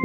Hi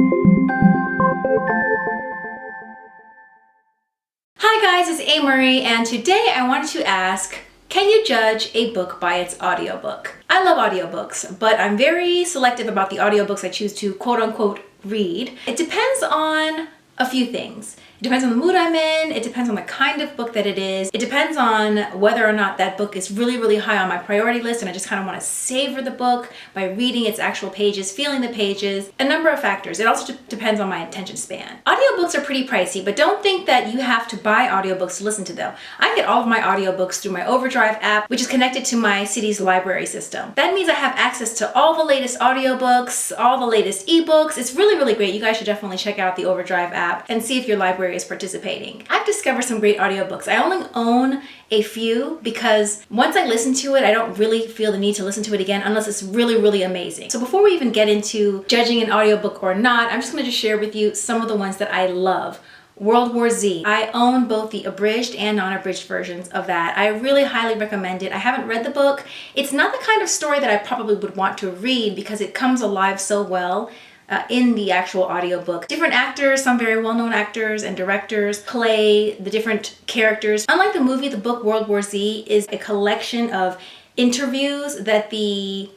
guys, it's Amerie, and today I wanted to ask, can you judge a book by its audiobook? I love audiobooks, but I'm very selective about the audiobooks I choose to quote-unquote read. It depends on a few things. It depends on the mood I'm in, it depends on the kind of book that it is, it depends on whether or not that book is really high on my priority list and I just kind of want to savor the book by reading its actual pages, feeling the pages, a number of factors. It also depends on my attention span. Audiobooks are pretty pricey, but don't think that you have to buy audiobooks to listen to them. I get all of my audiobooks through my Overdrive app, which is connected to my city's library system. That means I have access to all the latest audiobooks, all the latest ebooks. It's really great. You guys should definitely check out the Overdrive app and see if your library is participating. I've discovered some great audiobooks. I only own a few because once I listen to it, I don't really feel the need to listen to it again unless it's really amazing. So before we even get into judging an audiobook or not, I'm just going to share with you some of the ones that I love. World War Z. I own both the abridged and non-abridged versions of that. I really highly recommend it. I haven't read the book. It's not the kind of story that I probably would want to read because it comes alive so well in the actual audiobook. Different actors, some very well-known actors and directors play the different characters. Unlike the movie, the book World War Z is a collection of interviews that the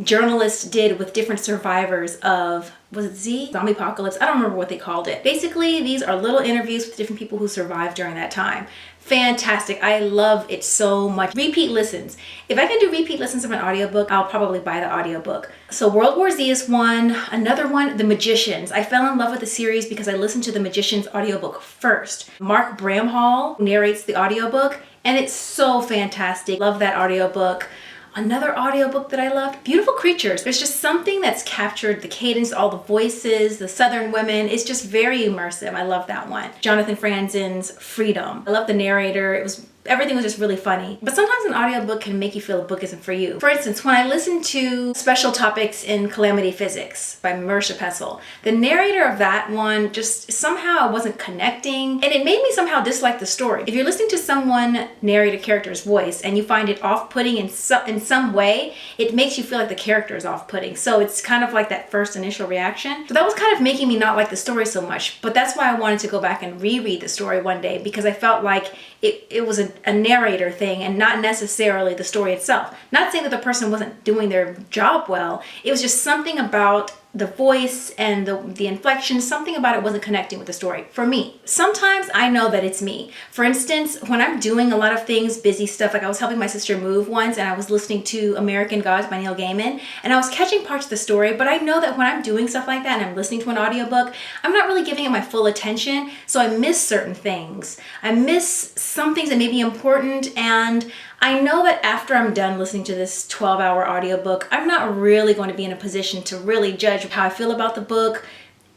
journalist did with different survivors of, was it Z? Zombie apocalypse? I don't remember what they called it. Basically, these are little interviews with different people who survived during that time. Fantastic. I love it so much. Repeat listens. If I can do repeat listens of an audiobook, I'll probably buy the audiobook. So World War Z is one. Another one, The Magicians. I fell in love with the series because I listened to The Magicians audiobook first. Mark Bramhall narrates the audiobook and it's so fantastic. Love that audiobook. Another audiobook that I loved, Beautiful Creatures. There's just something that's captured the cadence, all the voices, the Southern women. It's just very immersive. I love that one. Jonathan Franzen's Freedom. I love the narrator. Everything was just really funny. But sometimes an audiobook can make you feel a book isn't for you. For instance, when I listened to Special Topics in Calamity Physics by Marsha Pessel, the narrator of that one just somehow wasn't connecting and it made me somehow dislike the story. If you're listening to someone narrate a character's voice and you find it off-putting in some way, it makes you feel like the character is off-putting. So it's kind of like that first initial reaction. So that was kind of making me not like the story so much. But that's why I wanted to go back and reread the story one day because I felt like it was a narrator thing and not necessarily the story itself. Not saying that the person wasn't doing their job well. It was just something about the voice and the inflection, something about it wasn't connecting with the story for me. Sometimes I know that it's me. For instance, when I'm doing a lot of things, busy stuff, like I was helping my sister move once and I was listening to American Gods by Neil Gaiman and I was catching parts of the story, but I know that when I'm doing stuff like that and I'm listening to an audiobook, I'm not really giving it my full attention, so I miss certain things. I miss some things that may be important, and I know that after I'm done listening to this 12-hour audiobook, I'm not really going to be in a position to really judge how I feel about the book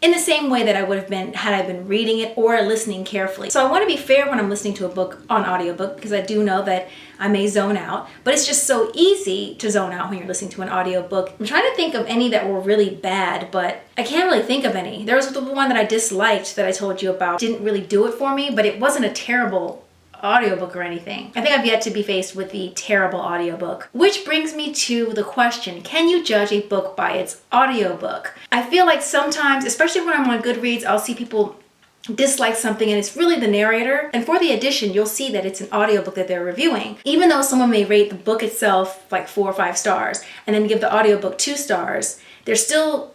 in the same way that I would have been had I been reading it or listening carefully. So I want to be fair when I'm listening to a book on audiobook because I do know that I may zone out, but it's just so easy to zone out when you're listening to an audiobook. I'm trying to think of any that were really bad, but I can't really think of any. There was the one that I disliked that I told you about. Didn't really do it for me, but it wasn't a terrible audiobook or anything. I think I've yet to be faced with the terrible audiobook. Which brings me to the question, can you judge a book by its audiobook? I feel like sometimes, especially when I'm on Goodreads, I'll see people dislike something and it's really the narrator. And for the edition, you'll see that it's an audiobook that they're reviewing. Even though someone may rate the book itself like 4 or 5 stars and then give the audiobook 2 stars, they're still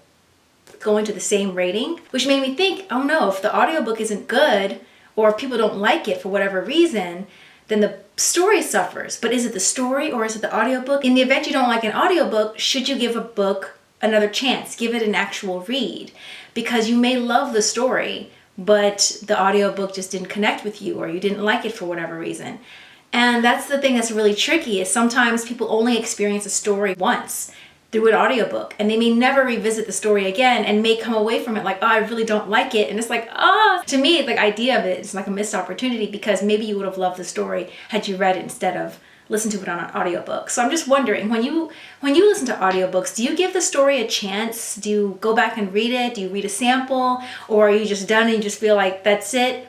going to the same rating, which made me think, oh no, if the audiobook isn't good, or if people don't like it for whatever reason, then the story suffers. But is it the story or is it the audiobook? In the event you don't like an audiobook, should you give a book another chance? Give it an actual read. Because you may love the story, but the audiobook just didn't connect with you or you didn't like it for whatever reason. And that's the thing that's really tricky, is sometimes people only experience a story once through an audiobook and they may never revisit the story again and may come away from it like, oh, I really don't like it. And it's like, to me, the idea of it is like a missed opportunity because maybe you would have loved the story had you read it instead of listened to it on an audiobook. So I'm just wondering, when you listen to audiobooks, do you give the story a chance? Do you go back and read it? Do you read a sample? Or are you just done and you just feel like that's it?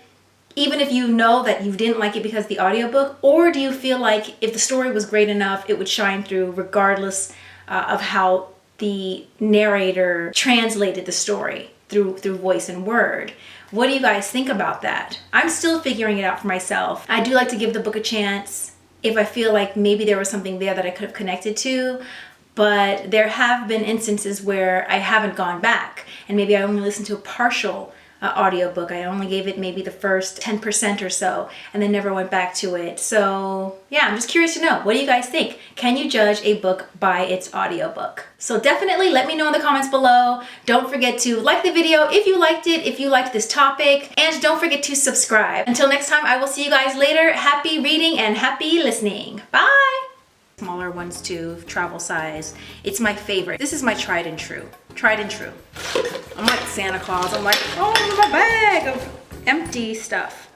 Even if you know that you didn't like it because of the audiobook? Or do you feel like if the story was great enough, it would shine through regardless of how the narrator translated the story? through voice and word. What do you guys think about that? I'm still figuring it out for myself. I do like to give the book a chance if I feel like maybe there was something there that I could have connected to, but there have been instances where I haven't gone back and maybe I only listened to a partial audiobook. I only gave it maybe the first 10% or so and then never went back to it. So yeah, I'm just curious to know, what do you guys think? Can you judge a book by its audiobook? So definitely let me know in the comments below. Don't forget to like the video if you liked it, if you liked this topic, and don't forget to subscribe. Until next time, I will see you guys later. Happy reading and happy listening. Bye! Smaller ones too, travel size. It's my favorite. This is my tried and true. Tried and true. I'm like Santa Claus. I'm like, oh, my bag of empty stuff.